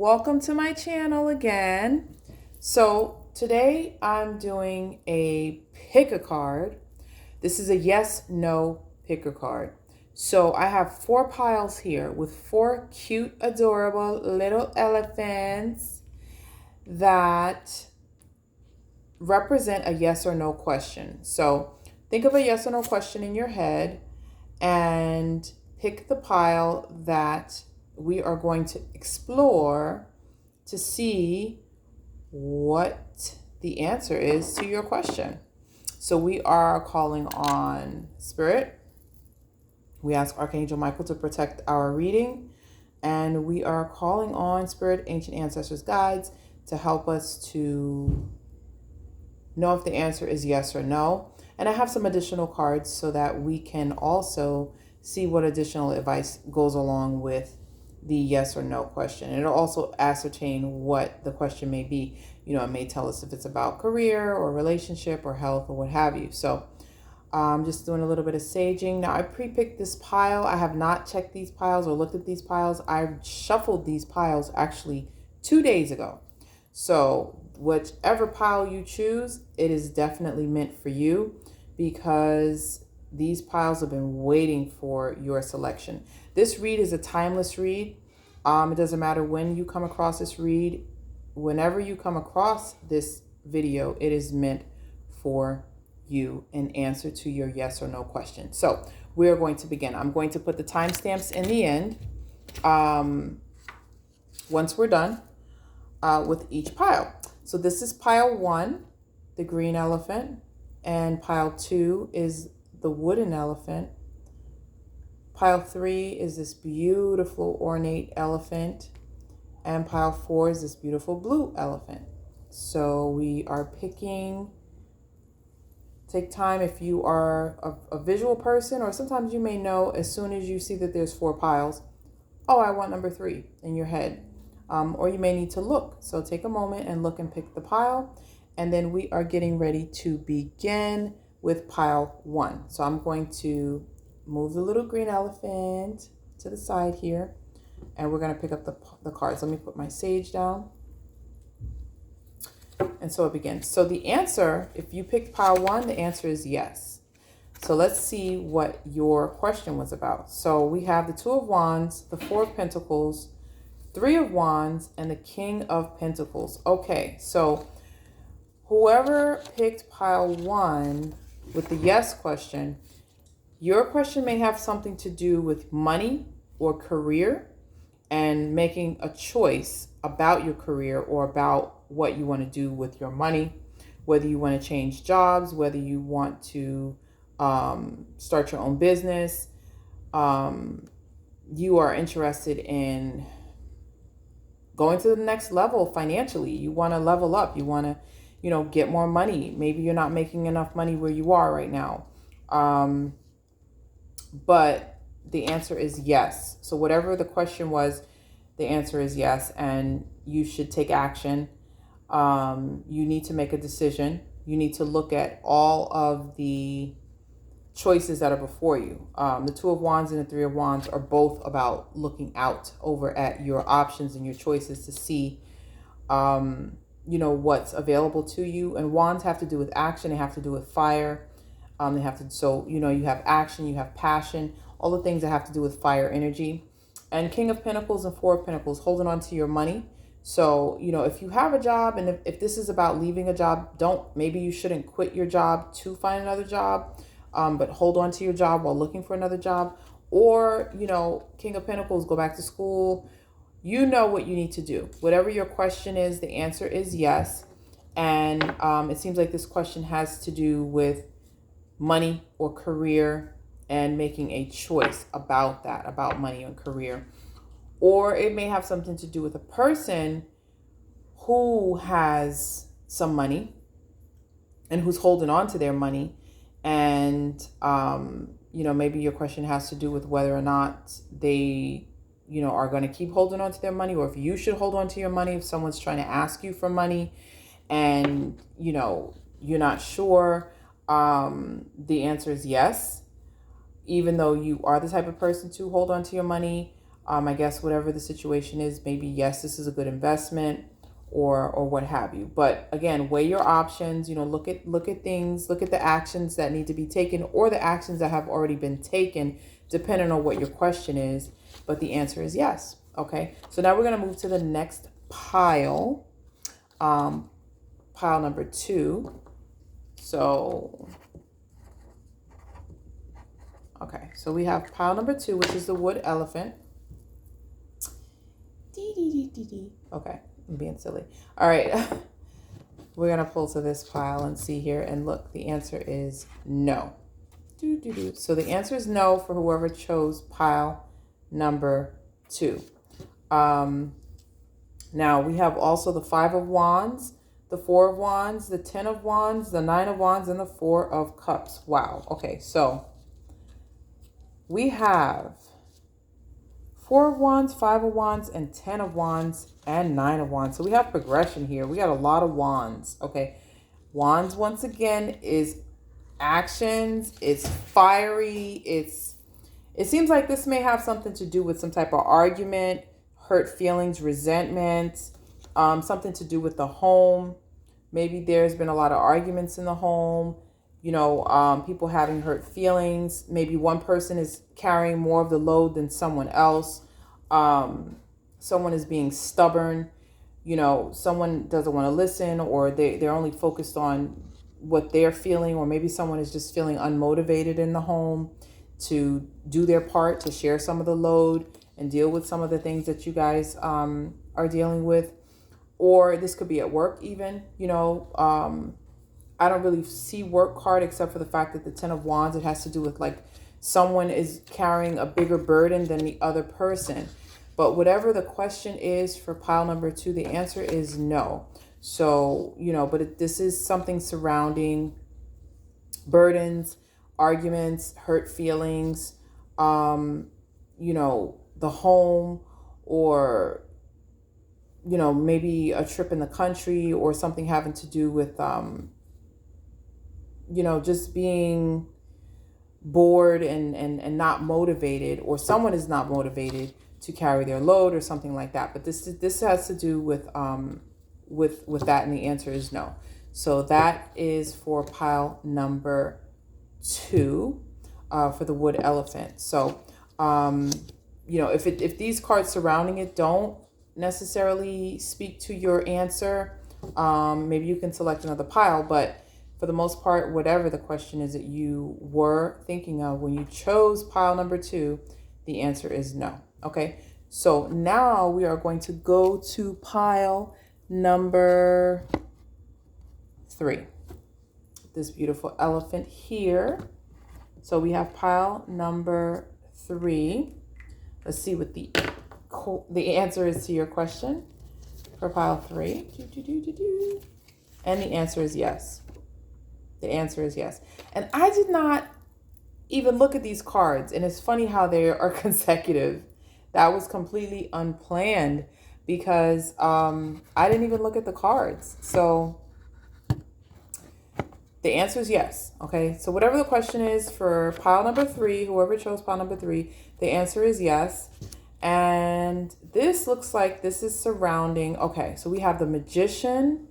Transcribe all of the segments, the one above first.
Welcome to my channel again. So today I'm doing a pick a card. This is a yes, no picker card. So I have 4 piles here with 4 cute, adorable little elephants that represent a yes or no question. So think of a yes or no question in your head and pick the pile that we are going to explore to see what the answer is to your question. So we are calling on Spirit. We ask Archangel Michael to protect our reading. And we are calling on Spirit, Ancient Ancestors, Guides to help us to know if the answer is yes or no. And I have some additional cards so that we can also see what additional advice goes along with the yes or no question. It'll also ascertain what the question may be. You know, it may tell us if it's about career or relationship or health or what have you. So I'm just doing a little bit of saging. Now I pre-picked this pile. I have not checked these piles or looked at these piles. I shuffled these piles actually 2 days ago. So whichever pile you choose, it is definitely meant for you because these piles have been waiting for your selection. This read is a timeless read. It doesn't matter when you come across this read. Whenever you come across this video, it is meant for you in answer to your yes or no question. So we're going to begin. I'm going to put the timestamps in the end once we're done with each pile. So this is pile 1, the green elephant, and pile 2 is the wooden elephant. Pile 3 is this beautiful ornate elephant, and pile 4 is this beautiful blue elephant. So we are picking. Take time if you are a visual person, or sometimes you may know as soon as you see that there's 4 piles, oh, I want number 3 in your head. Or you may need to look. So take a moment and look and pick the pile. And then we are getting ready to begin with pile 1. So I'm going to move the little green elephant to the side here. And we're going to pick up the cards. Let me put my sage down. And so it begins. So the answer, if you picked pile 1, the answer is yes. So let's see what your question was about. So we have the 2 of Wands, the 4 of Pentacles, 3 of Wands, and the King of Pentacles. Okay, so whoever picked pile 1 with the yes question, your question may have something to do with money or career and making a choice about your career or about what you want to do with your money, whether you want to change jobs, whether you want to start your own business. You are interested in going to the next level financially. You want to level up. You want to, get more money. Maybe you're not making enough money where you are right now. But the answer is yes. So whatever the question was, the answer is yes. And you should take action. You need to make a decision. You need to look at all of the choices that are before you. The 2 of Wands and the 3 of Wands are both about looking out over at your options and your choices to see, what's available to you. And Wands have to do with action. They have to do with fire. They have to, so, you have action, you have passion, all the things that have to do with fire energy. And King of Pentacles and 4 of Pentacles, holding on to your money. So, if you have a job and if this is about leaving a job, maybe you shouldn't quit your job to find another job. But hold on to your job while looking for another job. Or, King of Pentacles, go back to school. You know what you need to do. Whatever your question is, the answer is yes. And it seems like this question has to do with money or career and making a choice about that, about money or career. Or it may have something to do with a person who has some money and who's holding on to their money. And, maybe your question has to do with whether or not they, are going to keep holding on to their money, or if you should hold on to your money, if someone's trying to ask you for money and, you're not sure. The answer is yes. Even though you are the type of person to hold on to your money, I guess whatever the situation is, maybe yes, this is a good investment, or what have you. But again, weigh your options. Look at things, look at the actions that need to be taken, or the actions that have already been taken, depending on what your question is. But the answer is yes. Okay. So now we're gonna move to the next pile, pile number 2. So okay, so we have pile number 2, which is the wood elephant. Okay, I'm being silly. All right, we're gonna pull to this pile and see here, and look, the answer is no. So the answer is no for whoever chose pile number 2. Now we have also the 5 of Wands, the 4 of Wands, the 10 of Wands, the 9 of Wands, and the 4 of Cups. Wow. Okay, so we have 4 of Wands, 5 of Wands, and 10 of Wands, and 9 of Wands. So we have progression here. We got a lot of Wands. Okay. Wands, once again, is actions. It's fiery. It seems like this may have something to do with some type of argument, hurt feelings, resentment, something to do with the home. Maybe there's been a lot of arguments in the home. People having hurt feelings. Maybe one person is carrying more of the load than someone else. Someone is being stubborn. Someone doesn't want to listen, or they're only focused on what they're feeling, or maybe someone is just feeling unmotivated in the home to do their part, to share some of the load and deal with some of the things that you guys are dealing with. Or this could be at work even, I don't really see work card except for the fact that the 10 of Wands, it has to do with like someone is carrying a bigger burden than the other person. But whatever the question is for pile number 2, the answer is no. So, but this is something surrounding burdens, arguments, hurt feelings, the home, or, maybe a trip in the country, or something having to do with, just being bored and not motivated, or someone is not motivated to carry their load or something like that. But this has to do with that, and the answer is no. So that is for pile number 2 for the wood elephant. So if these cards surrounding it don't necessarily speak to your answer, maybe you can select another pile. But for the most part, whatever the question is that you were thinking of when you chose pile number 2, the answer is no. Okay, so now we are going to go to pile number 3. This beautiful elephant here. So we have pile number 3. Let's see what the answer is to your question for pile 3. And the answer is yes. The answer is yes. And I did not even look at these cards. And it's funny how they are consecutive. That was completely unplanned because I didn't even look at the cards. So the answer is yes. Okay. So whatever the question is for pile number 3, whoever chose pile number 3, the answer is yes. And this looks like this is surrounding. Okay. So we have the Magician,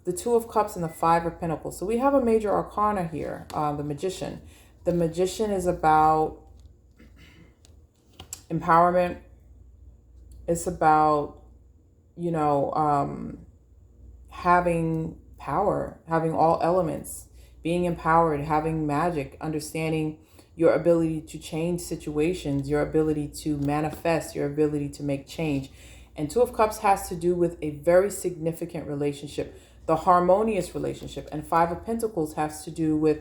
the 2 of Cups, and the 5 of Pentacles. So we have a major arcana here, the Magician. The Magician is about empowerment. It's about, having power, having all elements, being empowered, having magic, understanding your ability to change situations, your ability to manifest, your ability to make change. And 2 of Cups has to do with a very significant relationship, the harmonious relationship. And 5 of Pentacles has to do with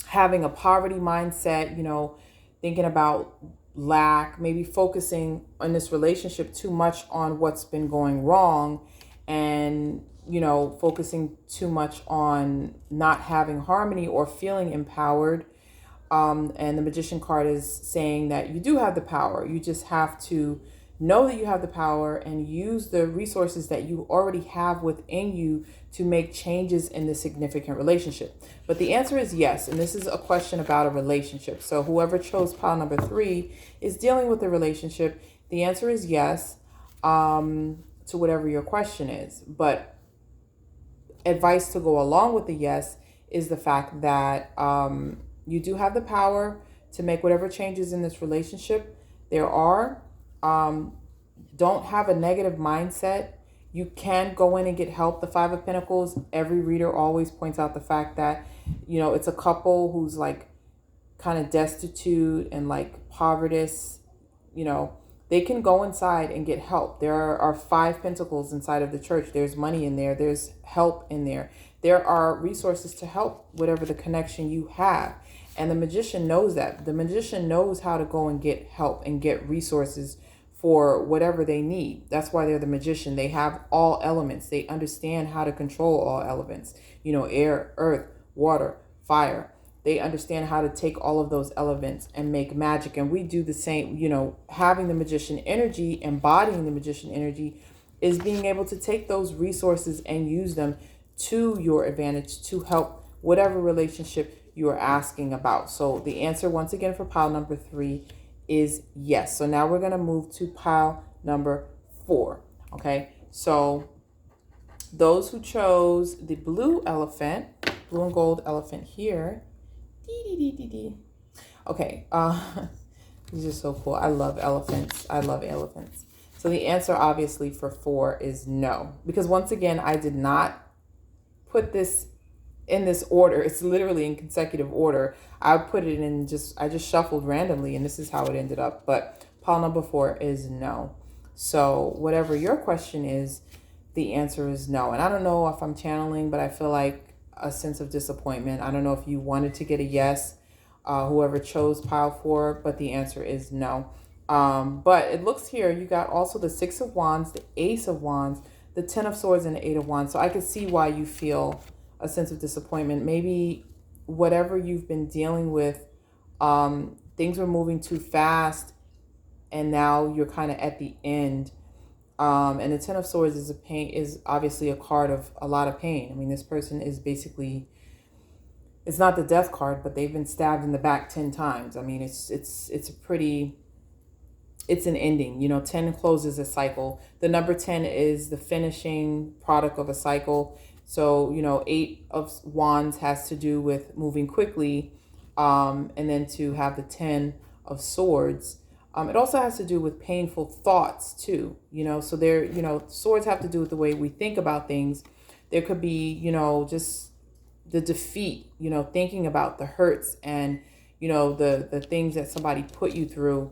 having a poverty mindset, thinking about lack, maybe focusing on this relationship too much on what's been going wrong, and focusing too much on not having harmony or feeling empowered. And the Magician card is saying that you do have the power. You just have to know that you have the power and use the resources that you already have within you to make changes in the significant relationship. But the answer is yes. And this is a question about a relationship. So whoever chose pile number 3 is dealing with a relationship. The answer is yes, to whatever your question is. But advice to go along with the yes is the fact that you do have the power to make whatever changes in this relationship there are. Don't have a negative mindset. You can go in and get help. The Five of Pentacles, every reader always points out the fact that, it's a couple who's like kind of destitute and like poverty. They can go inside and get help. There are 5 pentacles inside of the church. There's money in there. There's help in there. There are resources to help whatever the connection you have. And the magician knows that. The magician knows how to go and get help and get resources for whatever they need. That's why they're the magician. They have all elements. They understand how to control all elements. Air, earth, water, fire. They understand how to take all of those elements and make magic. And we do the same. Having the magician energy, embodying the magician energy, is being able to take those resources and use them to your advantage to help whatever relationship you are asking about. So the answer, once again, for pile number 3 is yes. So now we're going to move to pile number 4. Okay. So those who chose the blue elephant, blue and gold elephant here. Okay. These are so cool. I love elephants. So the answer obviously for 4 is no, because once again, I did not put this in this order. It's literally in consecutive order. I put it in I just shuffled randomly, and this is how it ended up. But pile number 4 is no. So whatever your question is, the answer is no. And I don't know if I'm channeling, but I feel like a sense of disappointment. I don't know if you wanted to get a yes, whoever chose pile 4, but the answer is no. But it looks here, you got also the 6 of Wands, the Ace of Wands, the 10 of Swords, and the 8 of Wands. So I can see why you feel a sense of disappointment. Maybe whatever you've been dealing with, things were moving too fast, and now you're kind of at the end. And the 10 of Swords is obviously a card of a lot of pain. I mean, this person is basically, it's not the death card, but they've been stabbed in the back 10 times. I mean, it's an ending. 10 closes a cycle. The number 10 is the finishing product of a cycle. So, 8 of Wands has to do with moving quickly. And then to have the 10 of Swords, it also has to do with painful thoughts too. So swords have to do with the way we think about things. There could be, just the defeat, thinking about the hurts and, the things that somebody put you through.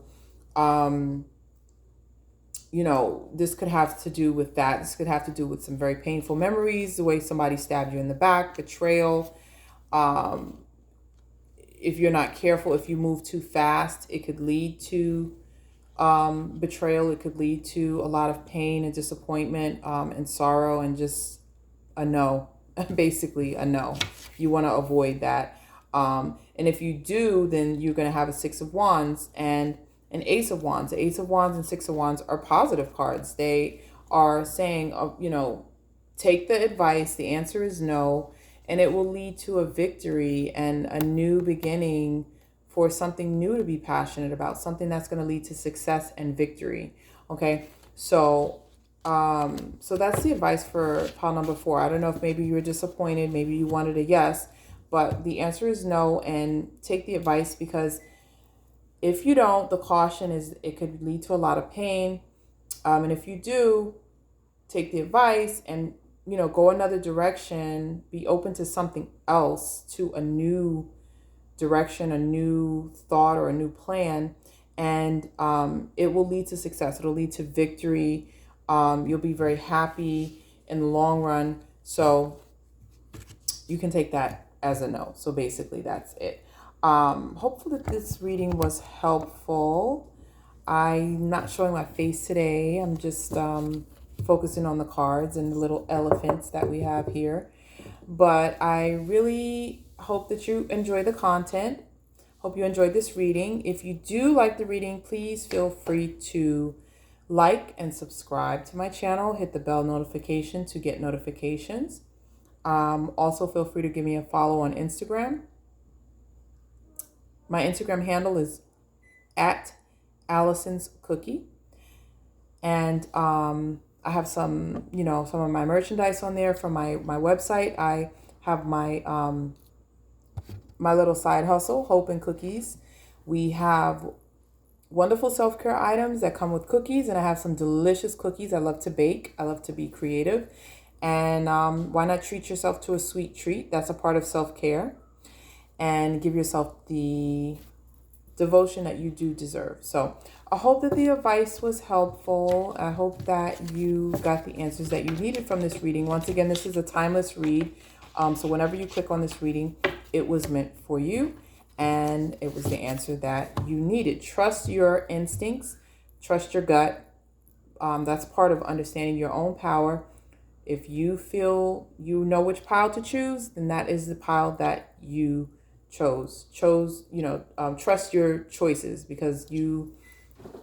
This could have to do with that. This could have to do with some very painful memories, the way somebody stabbed you in the back, betrayal. If you're not careful, if you move too fast, it could lead to betrayal. It could lead to a lot of pain and disappointment, and sorrow, and just a no, basically a no. You want to avoid that. And if you do, then you're going to have a 6 of Wands and an Ace of Wands. The Ace of Wands and 6 of Wands are positive cards. They are saying, take the advice. The answer is no. And it will lead to a victory and a new beginning for something new to be passionate about, something that's going to lead to success and victory. Okay. So that's the advice for pile number 4. I don't know if maybe you were disappointed. Maybe you wanted a yes, but the answer is no. And take the advice, because if you don't, the caution is it could lead to a lot of pain. And if you do, take the advice and, go another direction, be open to something else, to a new direction, a new thought, or a new plan. And it will lead to success. It'll lead to victory. You'll be very happy in the long run. So you can take that as a no. So basically that's it. Hopefully this reading was helpful. I'm not showing my face today. I'm just focusing on the cards and the little elephants that we have here. But I really hope that you enjoy the content. Hope you enjoyed this reading. If you do like the reading, please feel free to like and subscribe to my channel. Hit the bell notification to get notifications. Also, feel free to give me a follow on Instagram. My Instagram handle is at Allison's Cookie. And I have some of my merchandise on there from my website. I have my my little side hustle, Hope and Cookies. We have wonderful self-care items that come with cookies, and I have some delicious cookies. I love to bake. I love to be creative. And why not treat yourself to a sweet treat? That's a part of self-care. And give yourself the devotion that you do deserve. So I hope that the advice was helpful. I hope that you got the answers that you needed from this reading. Once again, this is a timeless read. So whenever you click on this reading, it was meant for you, and it was the answer that you needed. Trust your instincts. Trust your gut. That's part of understanding your own power. If you feel you know which pile to choose, then that is the pile that you chose. Trust your choices, because you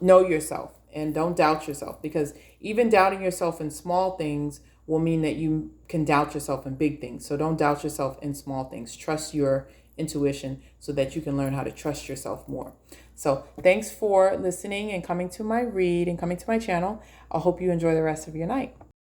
know yourself, and don't doubt yourself, because even doubting yourself in small things will mean that you can doubt yourself in big things. So don't doubt yourself in small things. Trust your intuition so that you can learn how to trust yourself more. So thanks for listening and coming to my read and coming to my channel. I hope you enjoy the rest of your night.